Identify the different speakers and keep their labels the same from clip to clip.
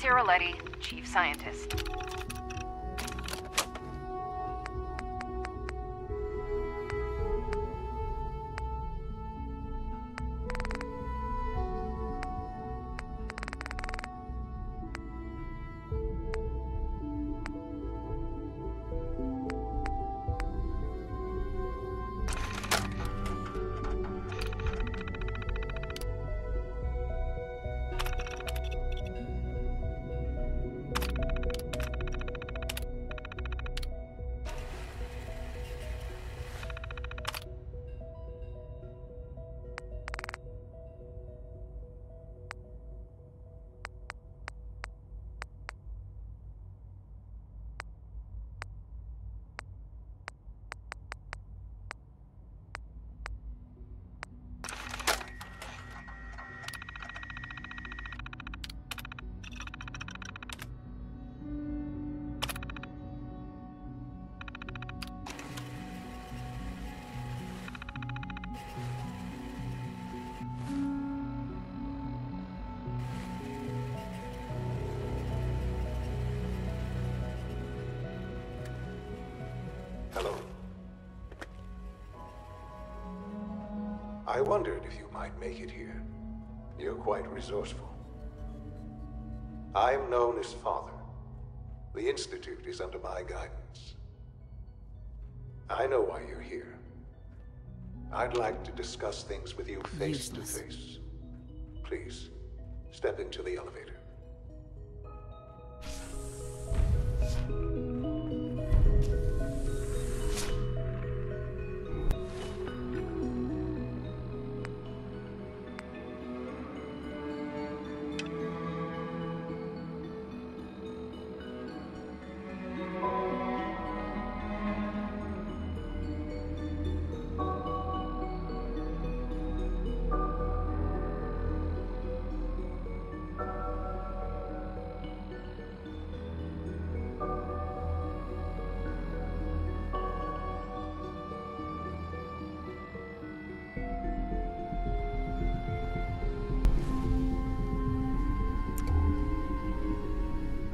Speaker 1: Tiroletti, Chief Scientist.
Speaker 2: Hello. I wondered if you might make it here. You're quite resourceful. I'm known as Father. The Institute is under my guidance. I know why you're here. I'd like to discuss things with you face to face. Please, step into the elevator.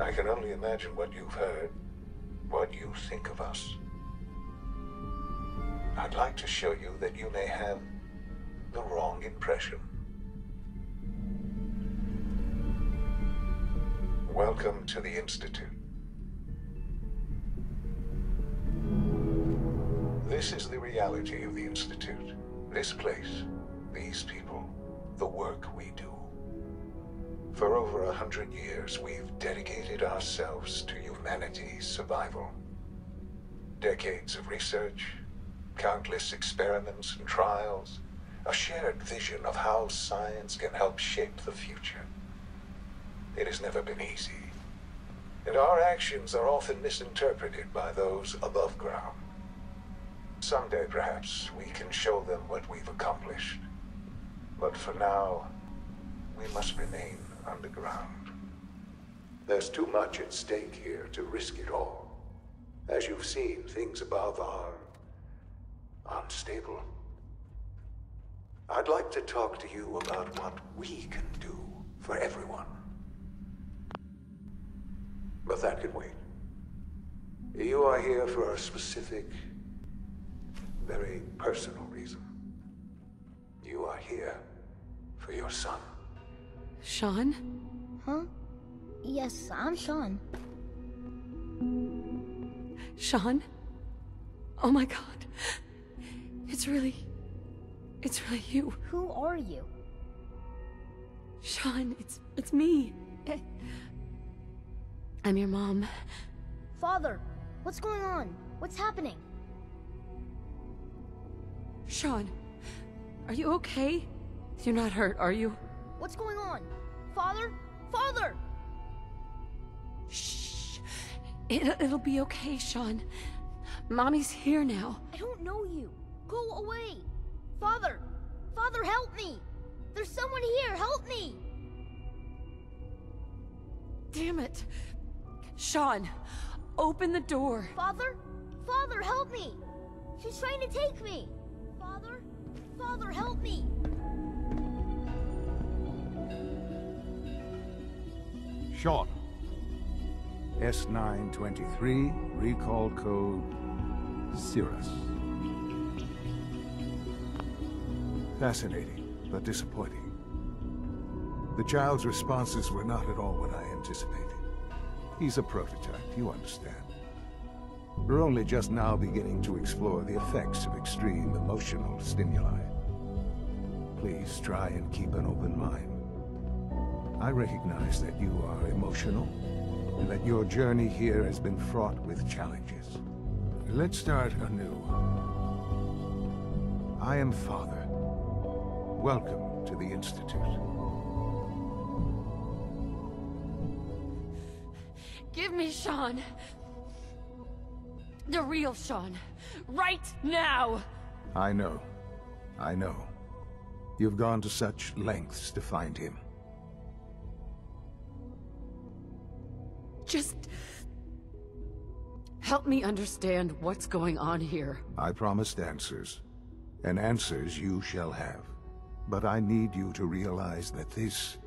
Speaker 2: I can only imagine what you've heard, what you think of us. I'd like to show you that you may have the wrong impression. Welcome to the Institute. This is the reality of the Institute. This place, these people, the work we do. For over 100 years, we've dedicated ourselves to humanity's survival. Decades of research, countless experiments and trials, a shared vision of how science can help shape the future. It has never been easy, and our actions are often misinterpreted by those above ground. Someday, perhaps, we can show them what we've accomplished. But for now, we must remain underground. There's too much at stake here to risk it all. As you've seen, things above are unstable. I'd like to talk to you about what we can do for everyone. But that can wait. You are here for a specific, very personal reason. You are here for your son.
Speaker 3: Sean?
Speaker 4: Huh? Yes, I'm Sean.
Speaker 3: Sean? Oh my god. It's really you.
Speaker 4: Who are you?
Speaker 3: Sean, it's me. I'm your mom.
Speaker 4: Father, what's going on? What's happening?
Speaker 3: Sean, are you okay? You're not hurt, are you?
Speaker 4: What's going on? Father? Father!
Speaker 3: Shh. It'll be okay, Sean. Mommy's here now.
Speaker 4: I don't know you. Go away. Father! Father, help me! There's someone here, help me!
Speaker 3: Damn it. Sean, open the door.
Speaker 4: Father? Father, help me! She's trying to take me! Father? Father, help me!
Speaker 5: Sean,
Speaker 2: S923, recall code Cirrus. Fascinating, but disappointing. The child's responses were not at all what I anticipated. He's a prototype, you understand. We're only just now beginning to explore the effects of extreme emotional stimuli. Please try and keep an open mind. I recognize that you are emotional, and that your journey here has been fraught with challenges. Let's start anew. I am Father. Welcome to the Institute.
Speaker 3: Give me Sean. The real Sean. Right now!
Speaker 2: I know. I know. You've gone to such lengths to find him.
Speaker 3: Just... help me understand what's going on here.
Speaker 2: I promised answers, and answers you shall have. But I need you to realize that this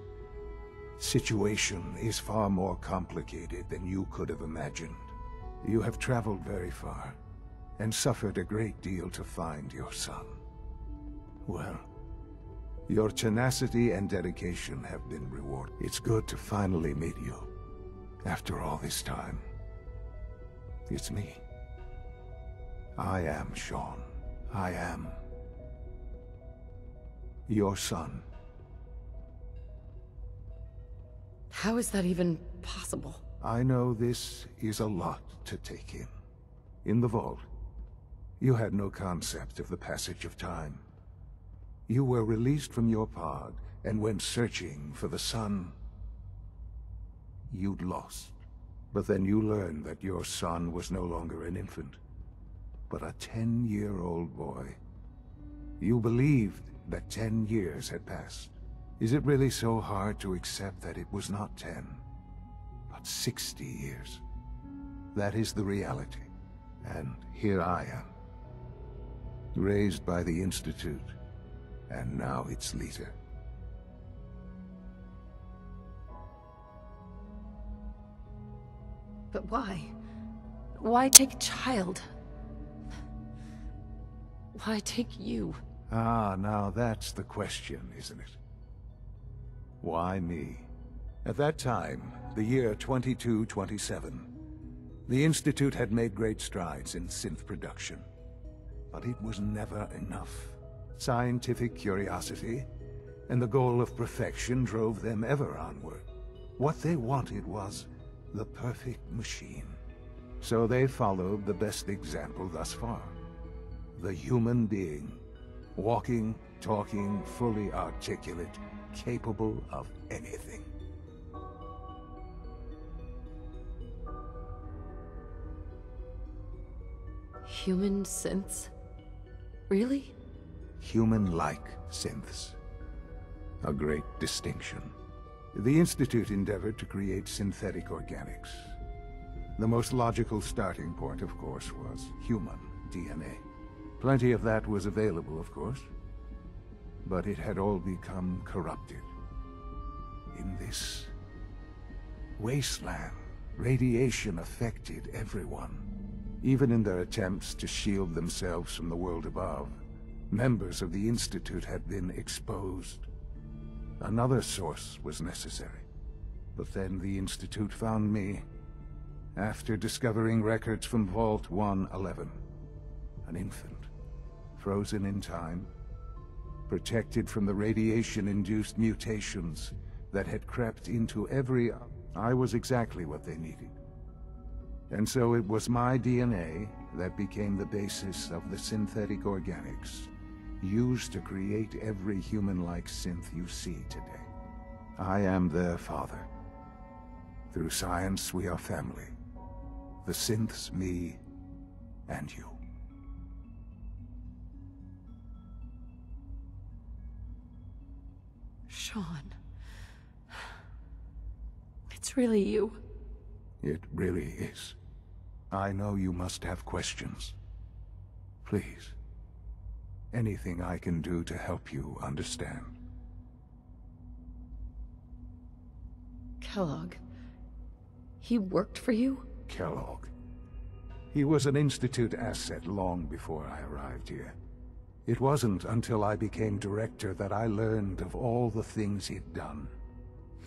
Speaker 2: situation is far more complicated than you could have imagined. You have traveled very far, and suffered a great deal to find your son. Well, your tenacity and dedication have been rewarded. It's good to finally meet you, after all this time. It's me. I am Sean. I am your son.
Speaker 3: How is that even possible?
Speaker 2: I know this is a lot to take in. In the vault, you had no concept of the passage of time. You were released from your pod and went searching for the son you'd lost. But then you learned that your son was no longer an infant, but a 10-year-old boy. You believed that 10 years had passed. Is it really so hard to accept that it was not 10, but 60 years? That is the reality. And here I am, raised by the Institute, and now its leader.
Speaker 3: But why? Why take a child? Why take you?
Speaker 2: Ah, now that's the question, isn't it? Why me? At that time, the year 2227, the Institute had made great strides in synth production. But it was never enough. Scientific curiosity and the goal of perfection drove them ever onward. What they wanted was the perfect machine. So they followed the best example thus far. The human being. Walking, talking, fully articulate, capable of anything.
Speaker 3: Human synths? Really?
Speaker 2: Human-like synths. A great distinction. The Institute endeavored to create synthetic organics. The most logical starting point, of course, was human DNA. Plenty of that was available, of course, but it had all become corrupted. In this wasteland, radiation affected everyone. Even in their attempts to shield themselves from the world above, members of the Institute had been exposed. Another source was necessary. But then the Institute found me, after discovering records from Vault 111. An infant, frozen in time, protected from the radiation-induced mutations that had crept into every... I was exactly what they needed. And so it was my DNA that became the basis of the synthetic organics used to create every human-like synth you see today. I am their father. Through science, we are family. The synths, me, and you.
Speaker 3: Sean. It's really you.
Speaker 2: It really is. I know you must have questions. Please. Anything I can do to help you understand.
Speaker 3: Kellogg. He worked for you?
Speaker 2: Kellogg. He was an Institute asset long before I arrived here. It wasn't until I became director that I learned of all the things he'd done.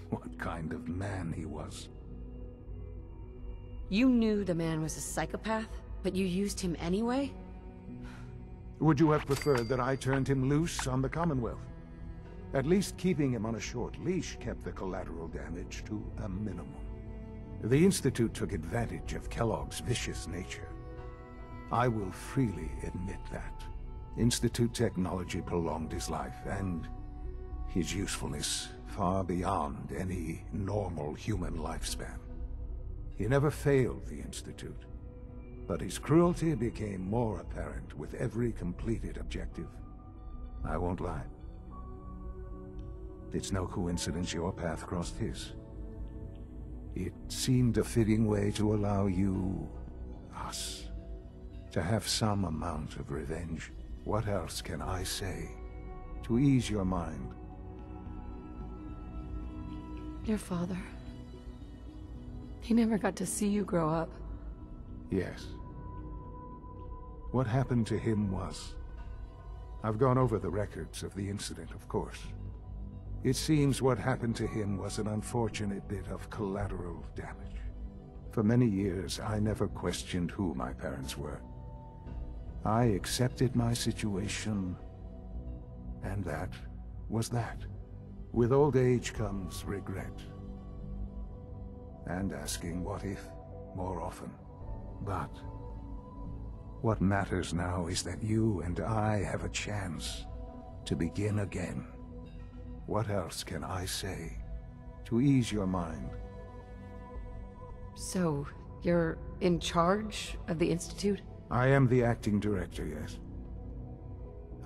Speaker 2: What kind of man he was.
Speaker 3: You knew the man was a psychopath, but you used him anyway?
Speaker 2: Would you have preferred that I turned him loose on the Commonwealth? At least keeping him on a short leash kept the collateral damage to a minimum. The Institute took advantage of Kellogg's vicious nature. I will freely admit that. Institute technology prolonged his life, and his usefulness far beyond any normal human lifespan. He never failed the Institute, but his cruelty became more apparent with every completed objective. I won't lie. It's no coincidence your path crossed his. It seemed a fitting way to allow you, us, to have some amount of revenge. What else can I say to ease your mind?
Speaker 3: Your father. He never got to see you grow up.
Speaker 2: Yes. What happened to him was... I've gone over the records of the incident, of course. It seems what happened to him was an unfortunate bit of collateral damage. For many years, I never questioned who my parents were. I accepted my situation, and that was that. With old age comes regret. And asking what if more often. But what matters now is that you and I have a chance to begin again. What else can I say to ease your mind?
Speaker 3: So, you're in charge of the Institute?
Speaker 2: I am the acting director, yes.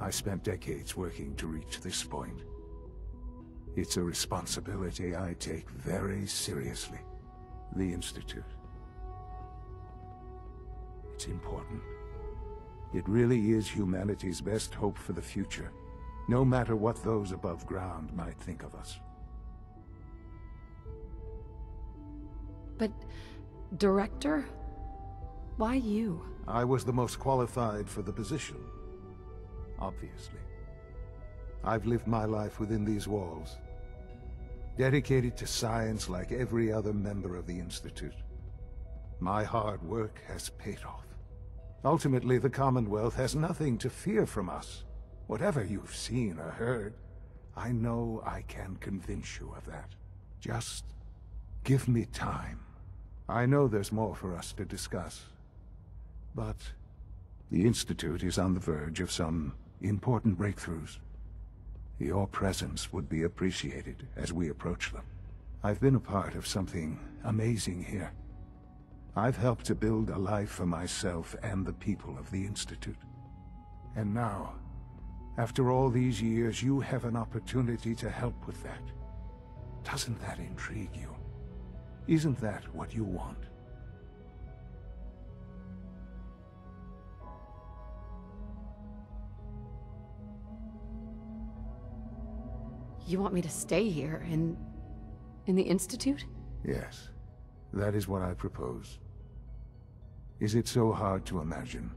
Speaker 2: I spent decades working to reach this point. It's a responsibility I take very seriously. The Institute. It's important. It really is humanity's best hope for the future, no matter what those above ground might think of us.
Speaker 3: But... Director? Why you?
Speaker 2: I was the most qualified for the position. Obviously. I've lived my life within these walls, dedicated to science like every other member of the Institute. My hard work has paid off. Ultimately, the Commonwealth has nothing to fear from us. Whatever you've seen or heard, I know I can convince you of that. Just give me time. I know there's more for us to discuss. But the Institute is on the verge of some important breakthroughs. Your presence would be appreciated as we approach them. I've been a part of something amazing here. I've helped to build a life for myself and the people of the Institute. And now, after all these years, you have an opportunity to help with that. Doesn't that intrigue you? Isn't that what you want?
Speaker 3: You want me to stay here, in the Institute?
Speaker 2: Yes, that is what I propose. Is it so hard to imagine?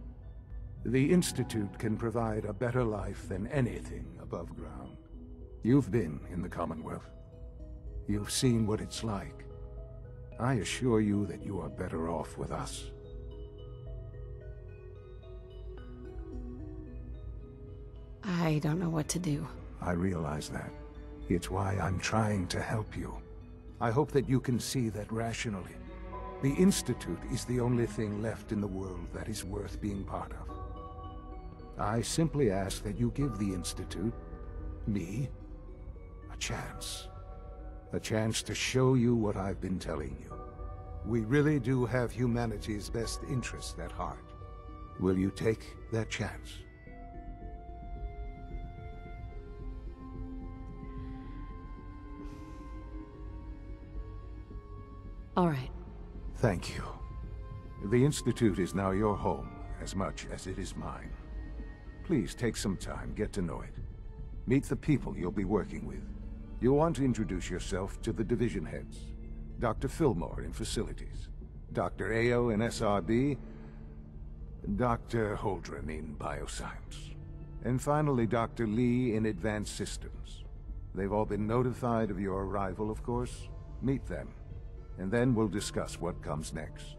Speaker 2: The Institute can provide a better life than anything above ground. You've been in the Commonwealth. You've seen what it's like. I assure you that you are better off with us.
Speaker 3: I don't know what to do.
Speaker 2: I realize that. It's why I'm trying to help you. I hope that you can see that rationally. The Institute is the only thing left in the world that is worth being part of. I simply ask that you give the Institute, me, a chance. A chance to show you what I've been telling you. We really do have humanity's best interest at heart. Will you take that chance?
Speaker 3: All right.
Speaker 2: Thank you. The Institute is now your home, as much as it is mine. Please take some time, get to know it. Meet the people you'll be working with. You'll want to introduce yourself to the division heads. Dr. Fillmore in Facilities, Dr. Ao in SRB, Dr. Holdren in Bioscience, and finally Dr. Lee in Advanced Systems. They've all been notified of your arrival, of course. Meet them, and then we'll discuss what comes next.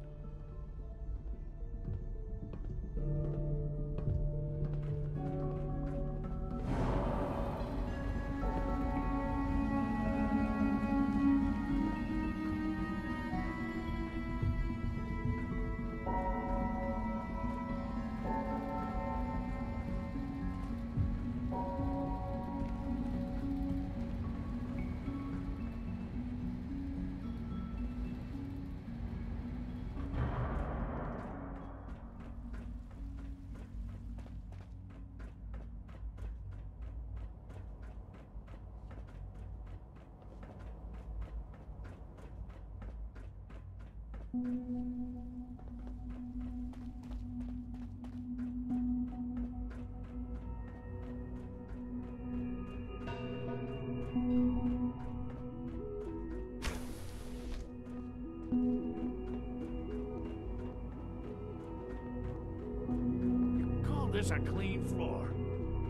Speaker 5: Call this a clean floor?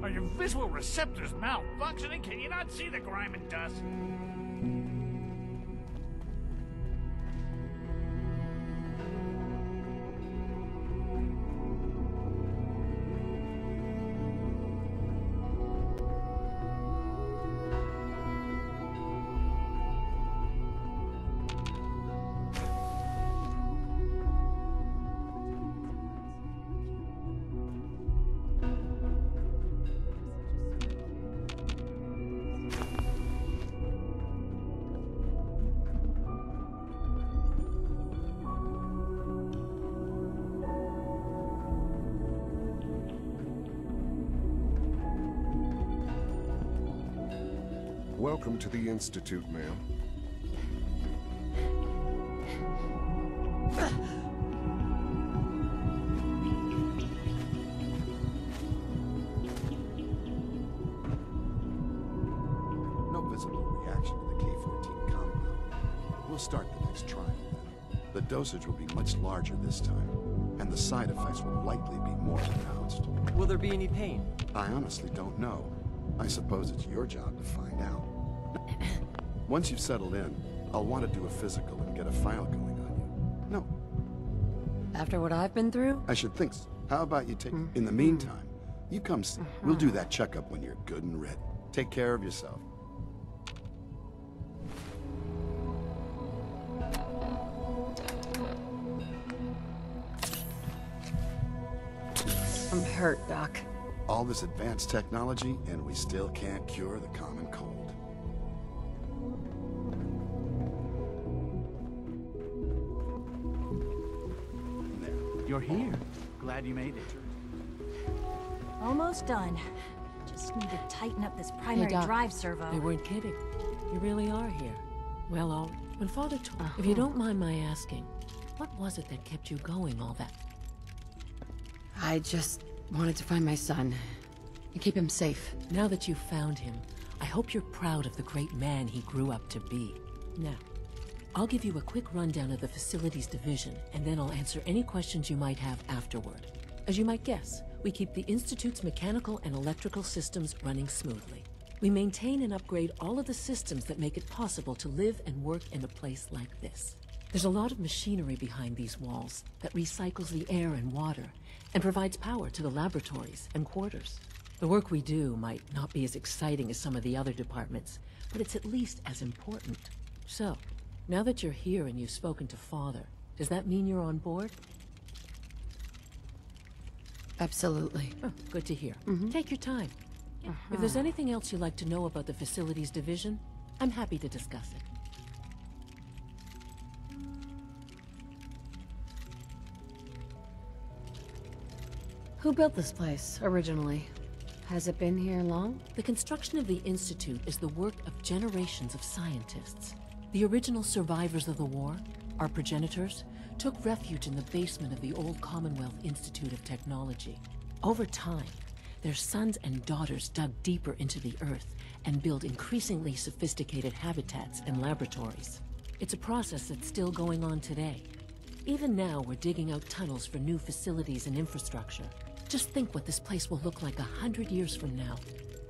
Speaker 5: Are your visual receptors malfunctioning? Can you not see the grime and dust?
Speaker 6: Welcome to the Institute, ma'am. No visible reaction to the K-14 compound. We'll start the next trial then. The dosage will be much larger this time, and the side effects will likely be more pronounced.
Speaker 7: Will there be any pain?
Speaker 6: I honestly don't know. I suppose it's your job to find out. Once you've settled in, I'll want to do a physical and get a file going on you. No,
Speaker 3: After what I've been through?
Speaker 6: I should think so. How about you take... In the meantime, you come see. We'll do that checkup when you're good and ready. Take care of yourself.
Speaker 3: I'm hurt, Doc.
Speaker 6: All this advanced technology, and we still can't cure the common cold. There.
Speaker 5: You're here. Glad you made it.
Speaker 8: Almost done. Just need to tighten up this primary
Speaker 9: Doc,
Speaker 8: drive servo.
Speaker 9: They weren't kidding. You really are here. Well, when Father told... If you don't mind my asking, what was it that kept you going all that?
Speaker 3: I just wanted to find my son and keep him safe.
Speaker 9: Now that you've found him, I hope you're proud of the great man he grew up to be. Now, I'll give you a quick rundown of the Facilities Division, and then I'll answer any questions you might have afterward. As you might guess, we keep the Institute's mechanical and electrical systems running smoothly. We maintain and upgrade all of the systems that make it possible to live and work in a place like this. There's a lot of machinery behind these walls that recycles the air and water and provides power to the laboratories and quarters. The work we do might not be as exciting as some of the other departments, but it's at least as important. So, now that you're here and you've spoken to Father, does that mean you're on board?
Speaker 3: Absolutely.
Speaker 9: Oh, good to hear. Take your time. If there's anything else you'd like to know about the Facilities Division, I'm happy to discuss it.
Speaker 3: Who built this place, originally? Has it been here long?
Speaker 9: The construction of the Institute is the work of generations of scientists. The original survivors of the war, our progenitors, took refuge in the basement of the old Commonwealth Institute of Technology. Over time, their sons and daughters dug deeper into the earth and built increasingly sophisticated habitats and laboratories. It's a process that's still going on today. Even now, we're digging out tunnels for new facilities and infrastructure. Just think what this place will look like 100 years from now.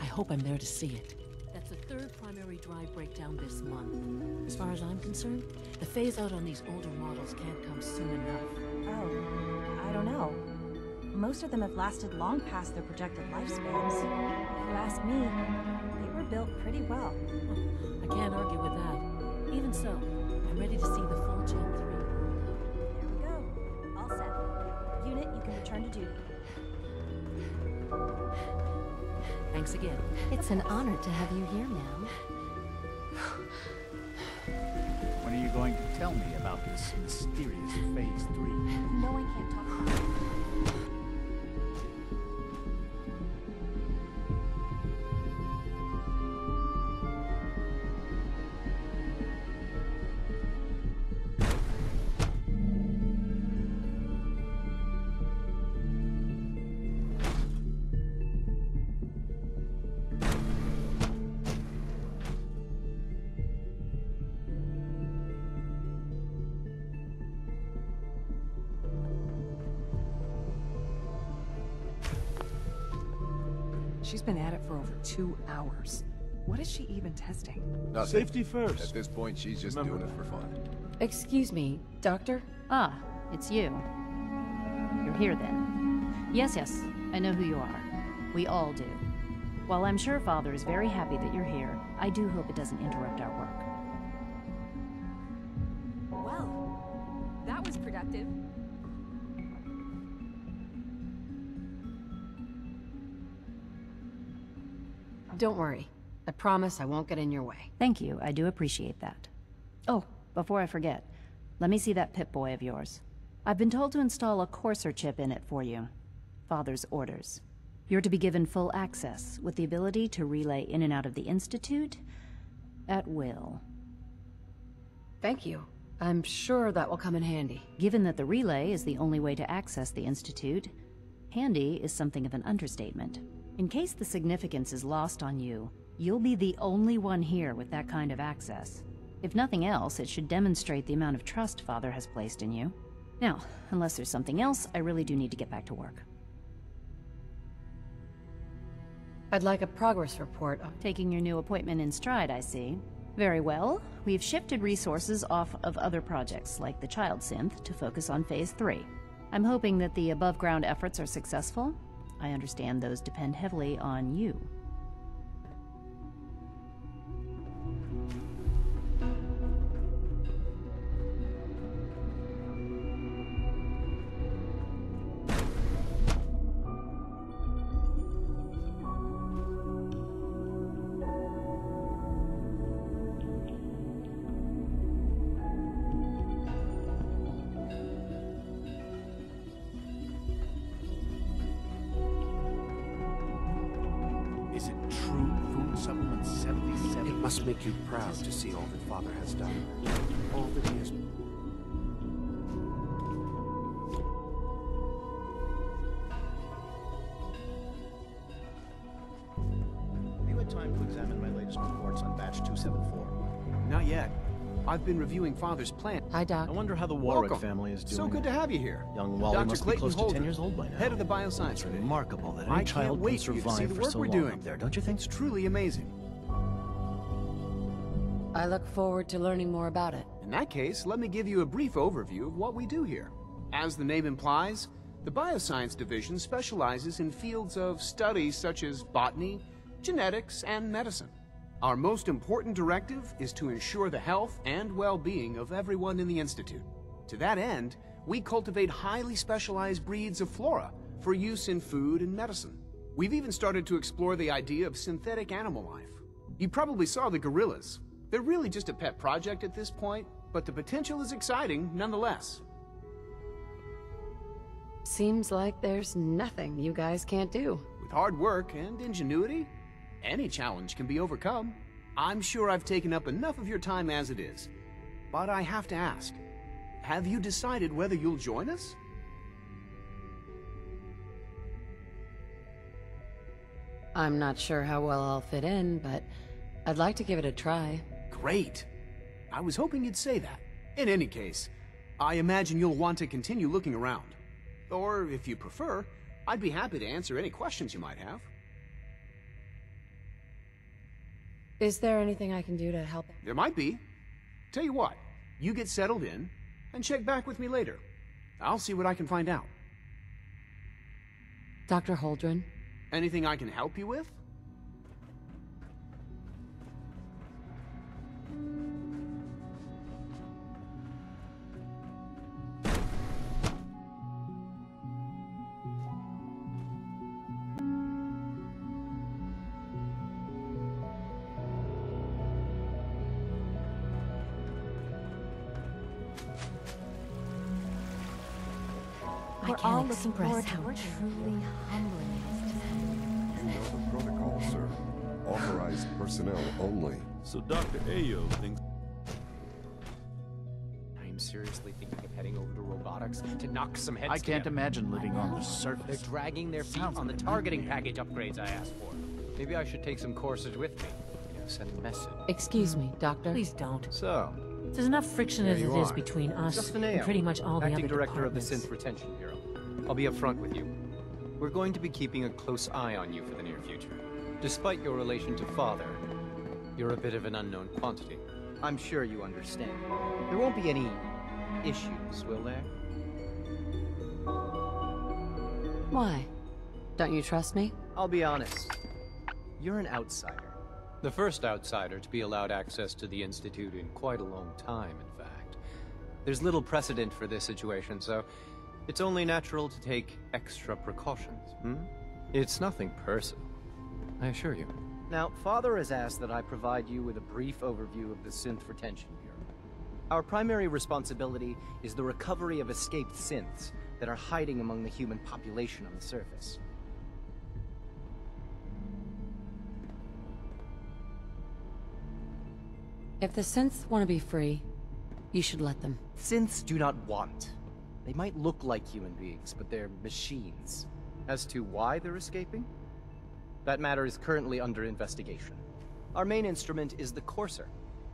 Speaker 9: I hope I'm there to see it. That's the third primary drive breakdown this month. As far as I'm concerned, the phase-out on these older models can't come soon enough.
Speaker 8: Oh, I don't know. Most of them have lasted long past their projected lifespans. If you ask me, they were built pretty well.
Speaker 9: I can't argue with that. Even so, I'm ready to see the full Gen 3.
Speaker 8: There we go. All set. Unit, you can return to duty.
Speaker 9: Thanks again.
Speaker 7: It's an honor to have you here, ma'am.
Speaker 5: When are you going to tell me about this mysterious Phase 3?
Speaker 8: No one can't talk about it.
Speaker 10: She's been at it for over 2 hours. What is she even testing?
Speaker 11: Nothing.
Speaker 5: Safety first.
Speaker 11: At this point, she's just doing it for fun.
Speaker 3: Excuse me, Doctor?
Speaker 12: Ah, it's you. You're here then. Yes, I know who you are. We all do. While I'm sure Father is very happy that you're here, I do hope it doesn't interrupt our work.
Speaker 10: Well, that was productive.
Speaker 3: Don't worry. I promise I won't get in your way.
Speaker 12: Thank you, I do appreciate that. Oh, before I forget, let me see that Pip-Boy of yours. I've been told to install a Courser chip in it for you. Father's orders. You're to be given full access, with the ability to relay in and out of the Institute at will.
Speaker 3: Thank you. I'm sure that will come in handy.
Speaker 12: Given that the relay is the only way to access the Institute, handy is something of an understatement. In case the significance is lost on you, you'll be the only one here with that kind of access. If nothing else, it should demonstrate the amount of trust Father has placed in you. Now, unless there's something else, I really do need to get back to work.
Speaker 3: I'd like a progress report.
Speaker 12: Taking your new appointment in stride, I see. Very well. We've shifted resources off of other projects, like the child synth, to focus on Phase 3. I'm hoping that the above-ground efforts are successful. I understand those depend heavily on you.
Speaker 5: Is it true food supplement 77?
Speaker 13: It must make you proud to see all that Father has done. All that he has...
Speaker 14: Have you had time to examine my latest reports on batch 274?
Speaker 13: Not yet. I've been reviewing Father's plan.
Speaker 3: Hi, Doc.
Speaker 14: I wonder how the Warwick
Speaker 13: Welcome.
Speaker 14: family is doing.
Speaker 13: So good to have you here.
Speaker 14: Young Wally
Speaker 13: Dr.
Speaker 14: must be
Speaker 13: Clayton
Speaker 14: close to
Speaker 13: Holden,
Speaker 14: 10 years old by now.
Speaker 13: head of the bioscience
Speaker 14: It's
Speaker 13: division.
Speaker 14: remarkable that
Speaker 13: I
Speaker 14: any child
Speaker 13: can't
Speaker 14: can
Speaker 13: wait for you to see
Speaker 14: survive
Speaker 13: the
Speaker 14: for
Speaker 13: work
Speaker 14: so
Speaker 13: we're
Speaker 14: long
Speaker 13: doing.
Speaker 14: up there, don't you think?
Speaker 13: It's truly amazing.
Speaker 3: I look forward to learning more about it.
Speaker 13: In that case, let me give you a brief overview of what we do here. As the name implies, the Bioscience Division specializes in fields of study such as botany, genetics, and medicine. Our most important directive is to ensure the health and well-being of everyone in the Institute. To that end, we cultivate highly specialized breeds of flora for use in food and medicine. We've even started to explore the idea of synthetic animal life. You probably saw the gorillas. They're really just a pet project at this point, but the potential is exciting nonetheless.
Speaker 3: Seems like there's nothing you guys can't do.
Speaker 13: With hard work and ingenuity, any challenge can be overcome. I'm sure I've taken up enough of your time as it is, but I have to ask, have you decided whether you'll join us?
Speaker 3: I'm not sure how well I'll fit in, but I'd like to give it a try.
Speaker 13: Great. I was hoping you'd say that. In any case, I imagine you'll want to continue looking around. Or, if you prefer, I'd be happy to answer any questions you might have.
Speaker 3: Is there anything I can do to help?
Speaker 13: There might be. Tell you what, you get settled in, and check back with me later. I'll see what I can find out.
Speaker 3: Dr. Holdren?
Speaker 13: Anything I can help you with?
Speaker 7: We're all looking forward to how truly humbling it is to
Speaker 15: You know the protocol, sir. Authorized personnel only.
Speaker 16: So Dr. Ayo thinks...
Speaker 17: I am seriously thinking of heading over to robotics to knock some heads
Speaker 5: I can't imagine living on the surface.
Speaker 17: They're dragging their feet on the targeting package upgrades I asked for. Maybe I should take some courses with me. Send a message.
Speaker 9: Excuse me, Doctor. Please don't.
Speaker 17: So,
Speaker 9: there's enough friction as it is between us
Speaker 17: Justin
Speaker 9: and
Speaker 17: Ayo,
Speaker 9: pretty much all the other
Speaker 17: Acting Director of the
Speaker 9: departments.
Speaker 17: Synth Retention Bureau. I'll be upfront with you. We're going to be keeping a close eye on you for the near future. Despite your relation to Father, you're a bit of an unknown quantity. I'm sure you understand. There won't be any issues, will there?
Speaker 3: Why? Don't you trust me?
Speaker 17: I'll be honest. You're an outsider. The first outsider to be allowed access to the Institute in quite a long time, in fact. There's little precedent for this situation, so it's only natural to take extra precautions, It's nothing personal, I assure you. Now, Father has asked that I provide you with a brief overview of the Synth Retention Bureau. Our primary responsibility is the recovery of escaped synths that are hiding among the human population on the surface.
Speaker 3: If the synths want to be free, you should let them.
Speaker 17: Synths do not want. They might look like human beings, but they're machines. As to why they're escaping? That matter is currently under investigation. Our main instrument is the Courser,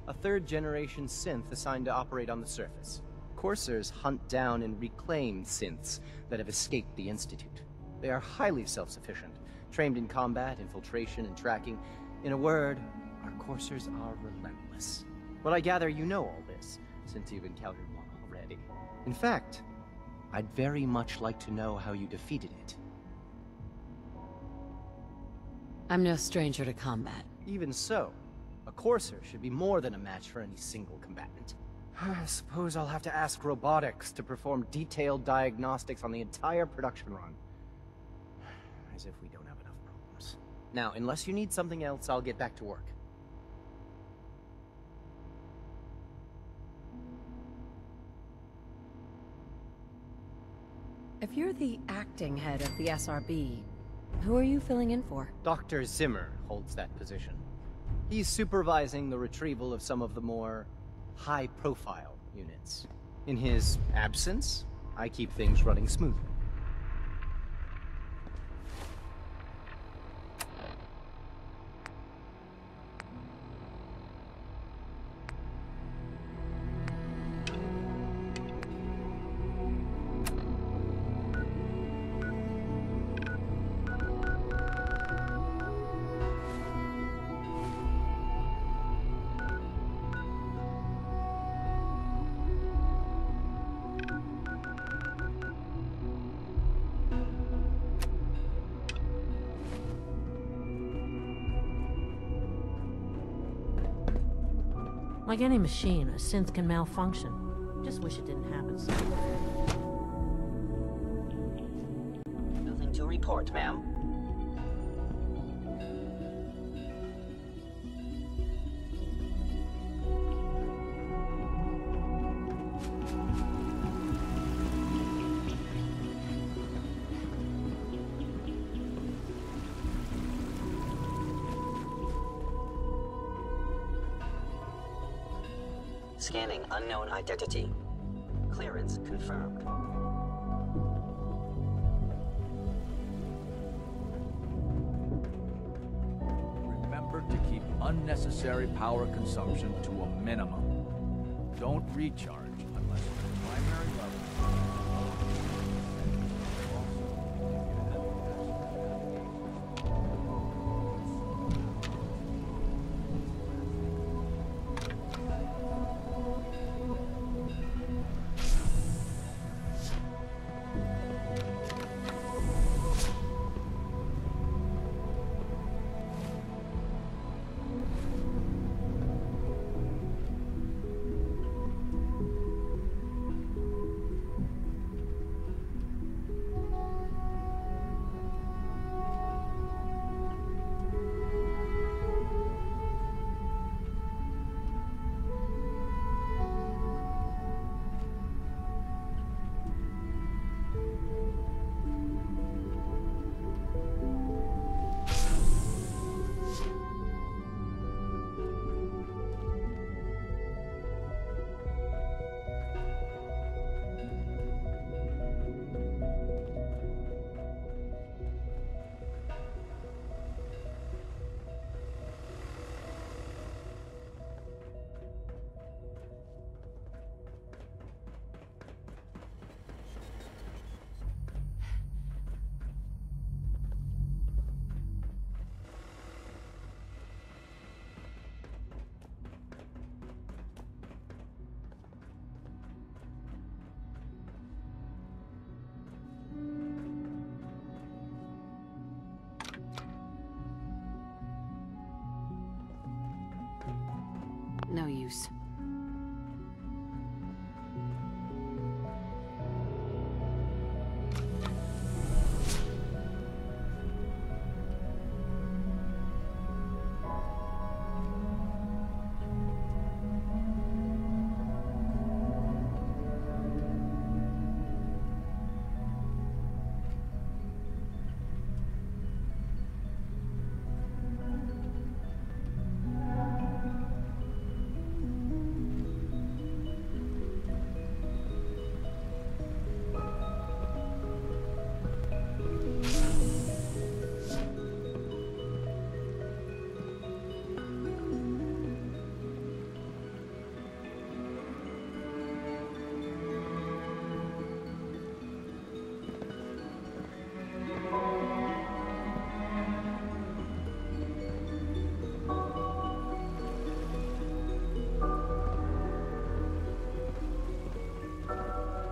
Speaker 17: a third-generation synth assigned to operate on the surface. Coursers hunt down and reclaim synths that have escaped the Institute. They are highly self-sufficient, trained in combat, infiltration, and tracking. In a word, our Coursers are relentless. But I gather you know all this, since you've encountered one already. In fact, I'd very much like to know how you defeated it.
Speaker 3: I'm no stranger to combat.
Speaker 17: Even so, a Courser should be more than a match for any single combatant. I suppose I'll have to ask robotics to perform detailed diagnostics on the entire production run. As if we don't have enough problems. Now, unless you need something else, I'll get back to work.
Speaker 3: If you're the acting head of the SRB, who are you filling in for?
Speaker 17: Dr. Zimmer holds that position. He's supervising the retrieval of some of the more high-profile units. In his absence, I keep things running smoothly.
Speaker 9: Like any machine, a synth can malfunction. Just wish it didn't happen so often.
Speaker 18: Nothing to report, ma'am. Scanning unknown identity. Clearance confirmed.
Speaker 5: Remember to keep unnecessary power consumption to a minimum.
Speaker 19: don't recharge unless you're at primary level.
Speaker 3: No use.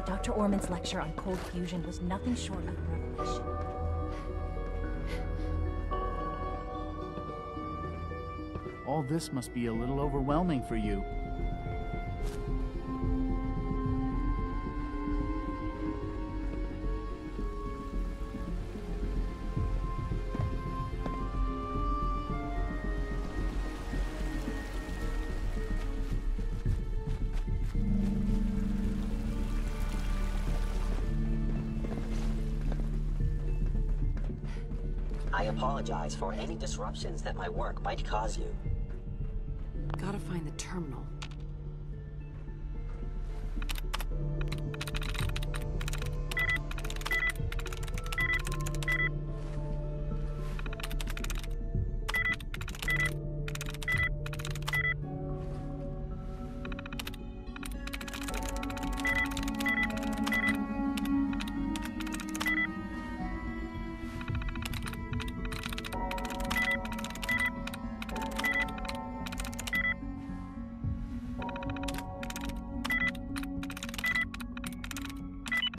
Speaker 8: Dr. Orman's lecture on cold fusion was nothing short of a revelation.
Speaker 5: All this must be a little overwhelming for you.
Speaker 18: I apologize for any disruptions that my work might cause you.
Speaker 3: Gotta find the terminal.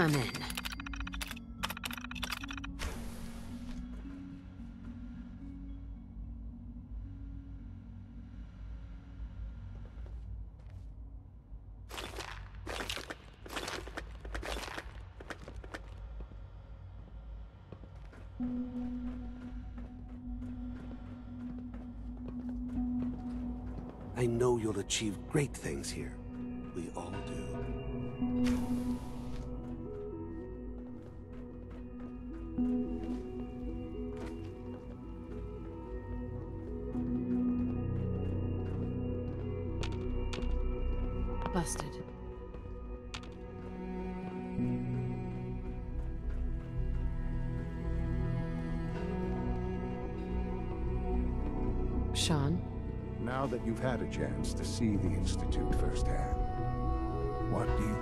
Speaker 3: I'm in.
Speaker 20: I know you'll achieve great things here. We all do.
Speaker 3: Busted. Sean?
Speaker 2: Now that you've had a chance to see the Institute firsthand,
Speaker 21: What do you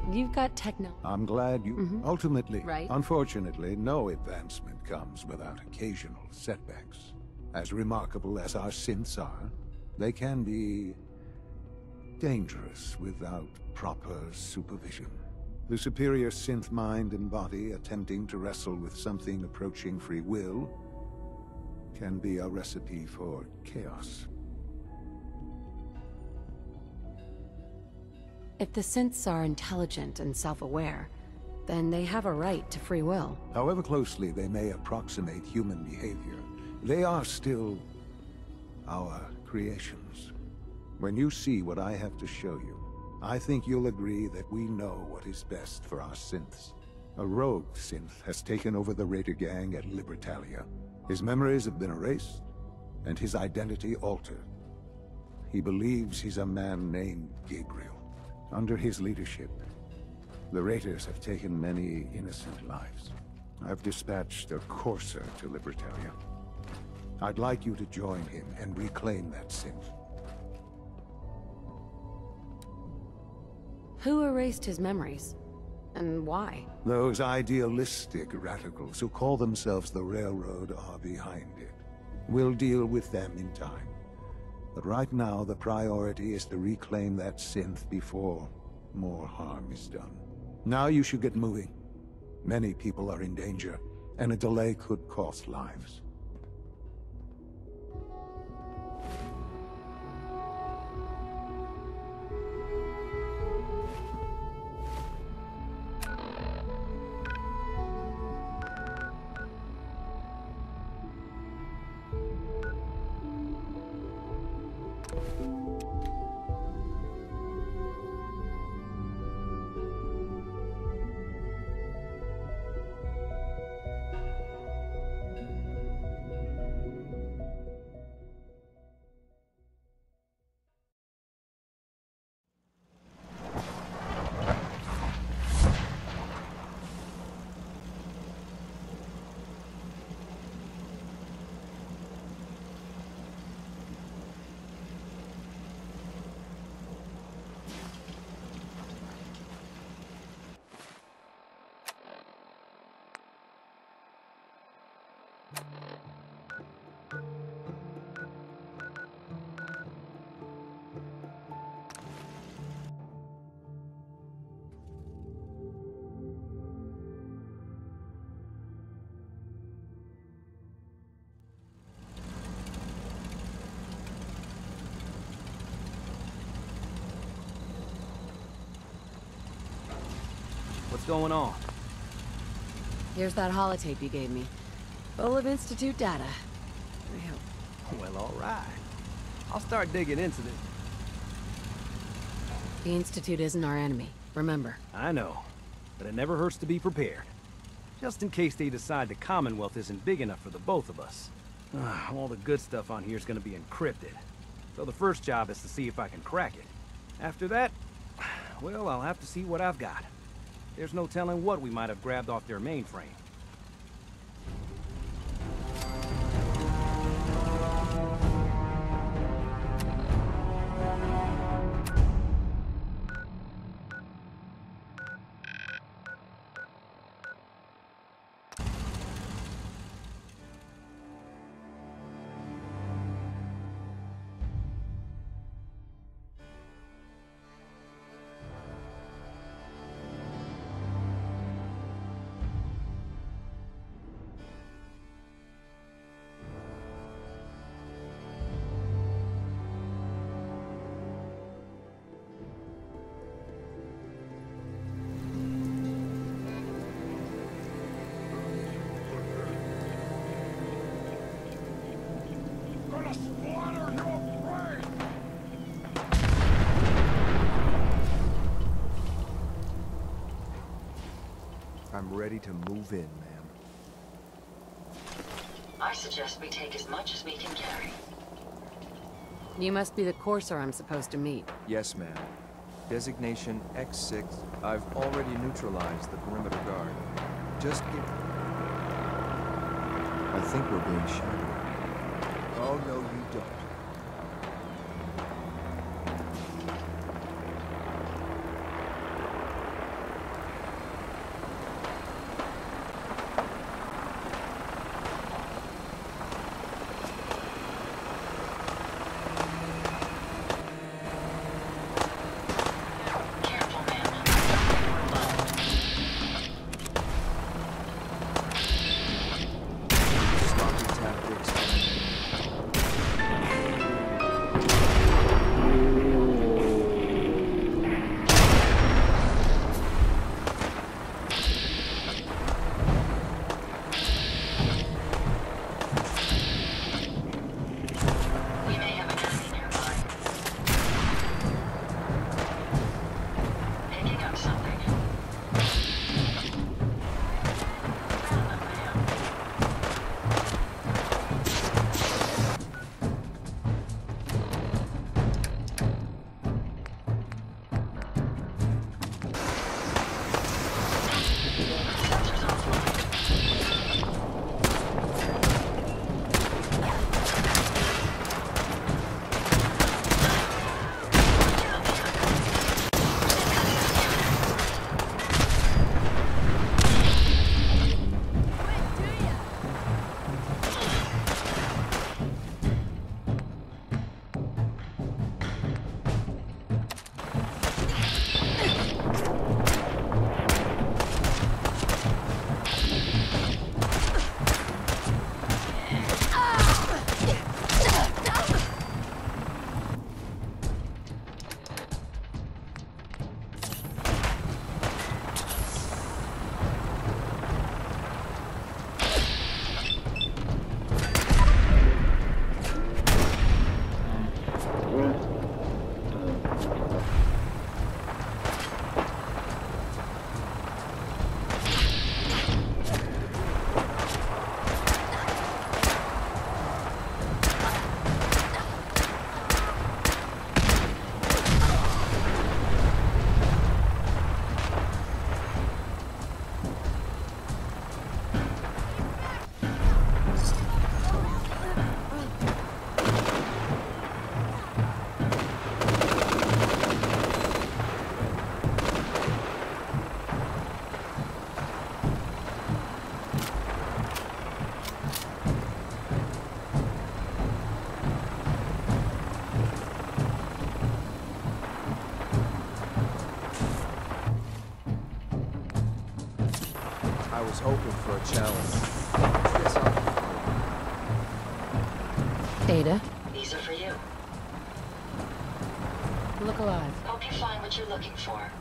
Speaker 21: think?
Speaker 3: You've got techno.
Speaker 21: I'm glad you... Ultimately,
Speaker 3: Right.
Speaker 21: Unfortunately, no advancement comes without occasional setbacks. As remarkable as our synths are, they can be dangerous without proper supervision. The superior synth mind and body attempting to wrestle with something approaching free will can be a recipe for chaos.
Speaker 3: If the synths are intelligent and self-aware, then they have a right to free will.
Speaker 21: However closely they may approximate human behavior, they are still our creations. When you see what I have to show you, I think you'll agree that we know what is best for our synths. A rogue synth has taken over the Raider gang at Libertalia. His memories have been erased, and his identity altered. He believes he's a man named Gabriel. Under his leadership, the Raiders have taken many innocent lives. I've dispatched a courser to Libertalia. I'd like you to join him and reclaim that synth.
Speaker 3: Who erased his memories? And why?
Speaker 21: Those idealistic radicals who call themselves the Railroad are behind it. We'll deal with them in time. But right now, the priority is to reclaim that synth before more harm is done. Now you should get moving. Many people are in danger, and a delay could cost lives.
Speaker 17: What's going on?
Speaker 3: Here's that holotape you gave me. Full of Institute data.
Speaker 17: Well, all right. I'll start digging into this.
Speaker 3: The Institute isn't our enemy, remember.
Speaker 22: I know, but it never hurts to be prepared. Just in case they decide the Commonwealth isn't big enough for the both of us. All the good stuff on here is going to be encrypted. So the first job is to see if I can crack it. After that, well, I'll have to see what I've got. There's no telling what we might have grabbed off their mainframe.
Speaker 23: I'm ready to move in, ma'am.
Speaker 24: I suggest we take as much as we can carry.
Speaker 3: You must be the courser I'm supposed to meet.
Speaker 23: Yes, ma'am. Designation X6. I've already neutralized the perimeter guard. Just give... I think we're being shadowed. Oh, no, you don't. I was hoping for a challenge. Yes,
Speaker 3: Ada?
Speaker 24: These are for you.
Speaker 3: Look alive.
Speaker 24: Hope you find what you're looking for.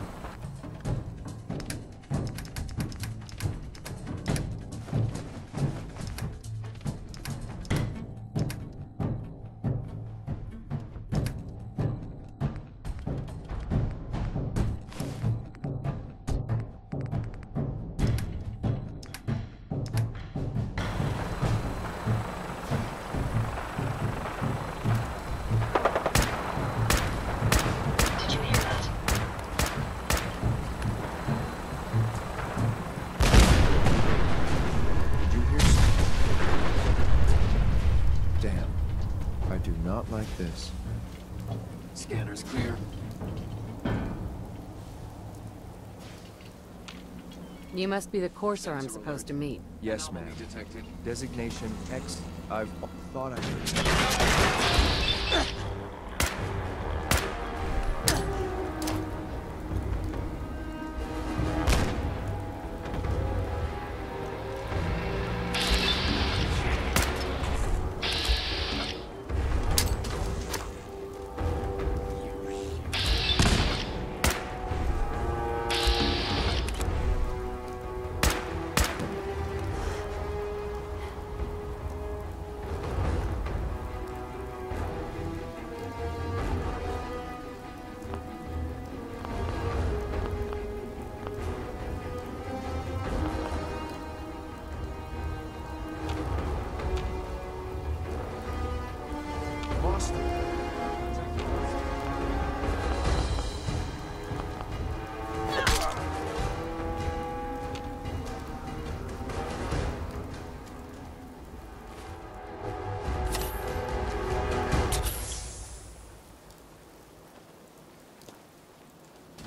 Speaker 23: Not like this.
Speaker 1: Scanner's clear.
Speaker 3: You must be the courser I'm supposed to meet.
Speaker 23: Yes, ma'am. Designation X. I've thought I heard.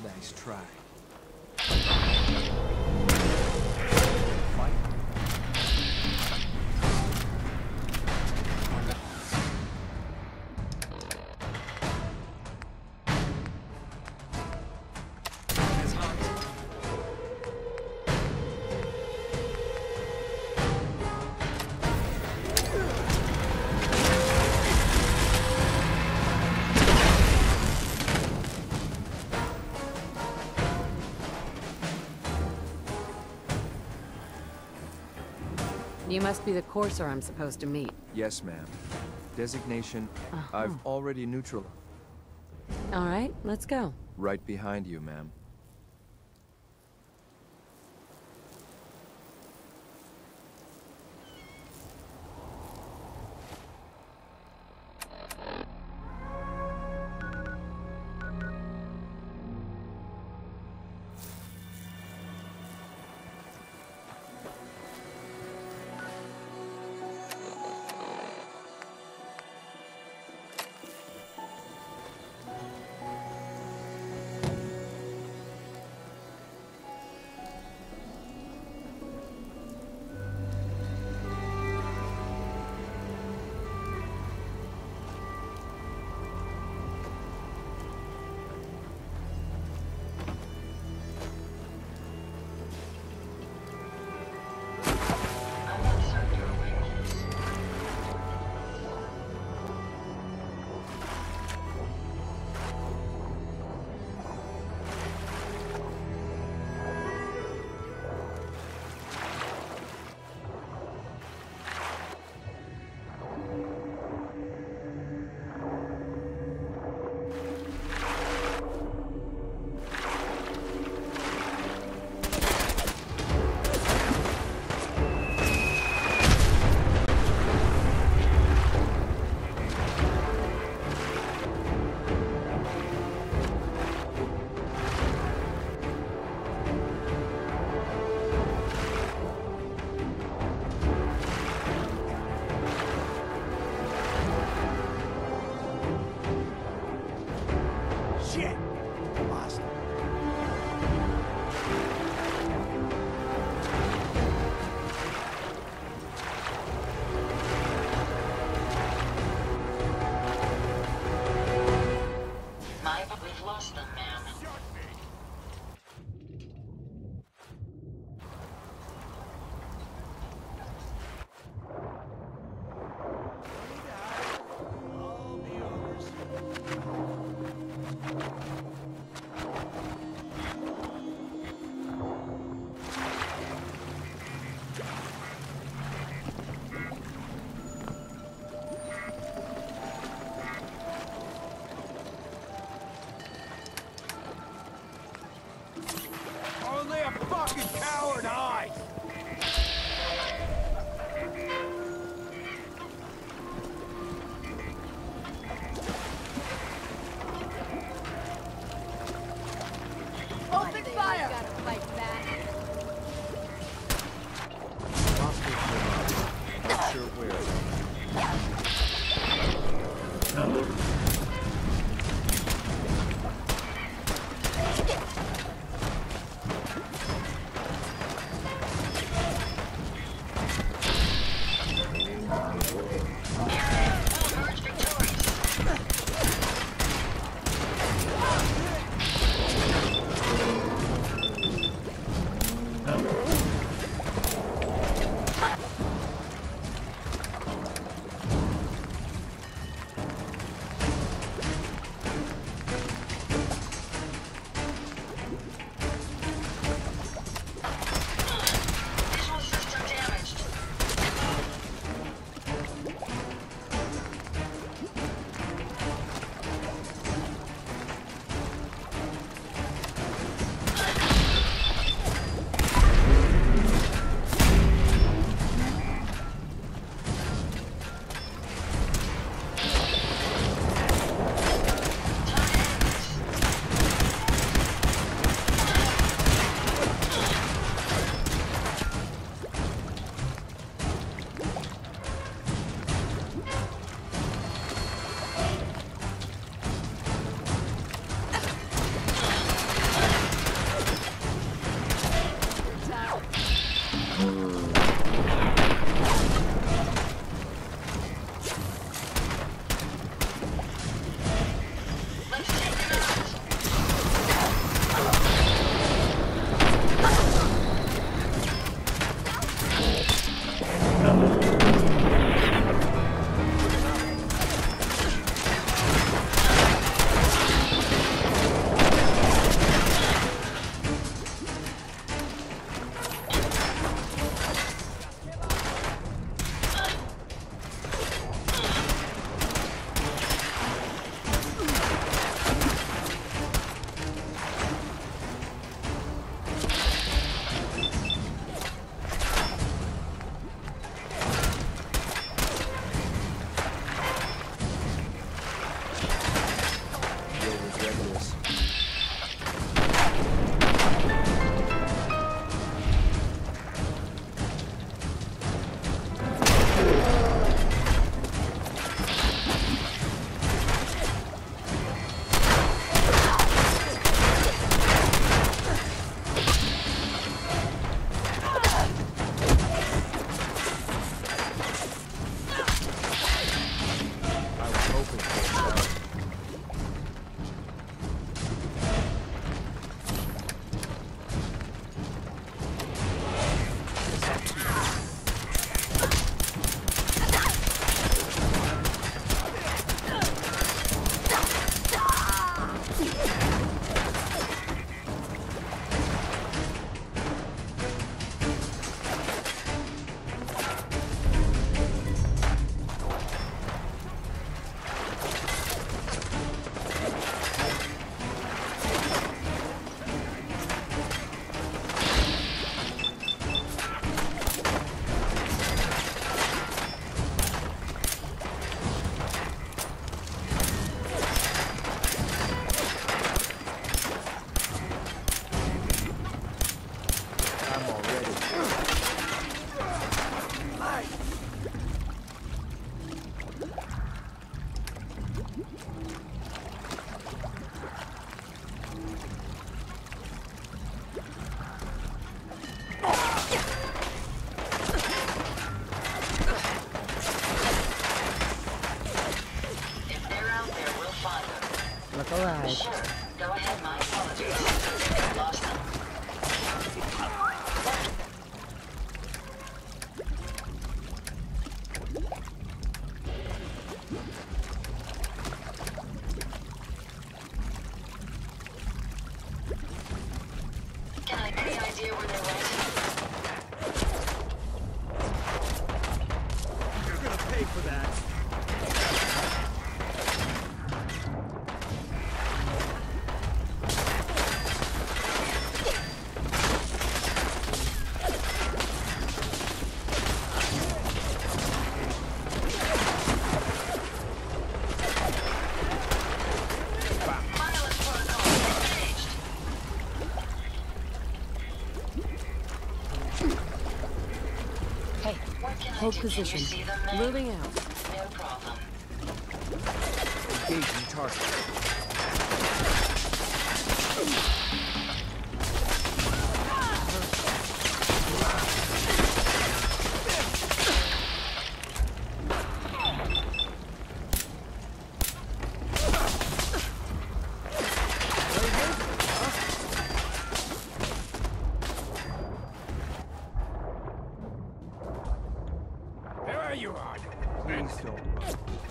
Speaker 23: Nice try.
Speaker 3: You must be the courser I'm supposed to meet.
Speaker 23: Yes, ma'am. Designation. I've already neutralized.
Speaker 3: All right, let's go.
Speaker 23: Right behind you, ma'am.
Speaker 19: I'm already.
Speaker 24: If they're out there, we'll find them.
Speaker 3: Look alive.
Speaker 24: Sure. Go ahead, my apologies. I lost them. Can I get an idea where they went?
Speaker 19: You're gonna pay for that.
Speaker 3: Hey, hold position. Moving out.
Speaker 24: No problem.
Speaker 19: Engaging target.
Speaker 5: There you are.
Speaker 19: Please don't run.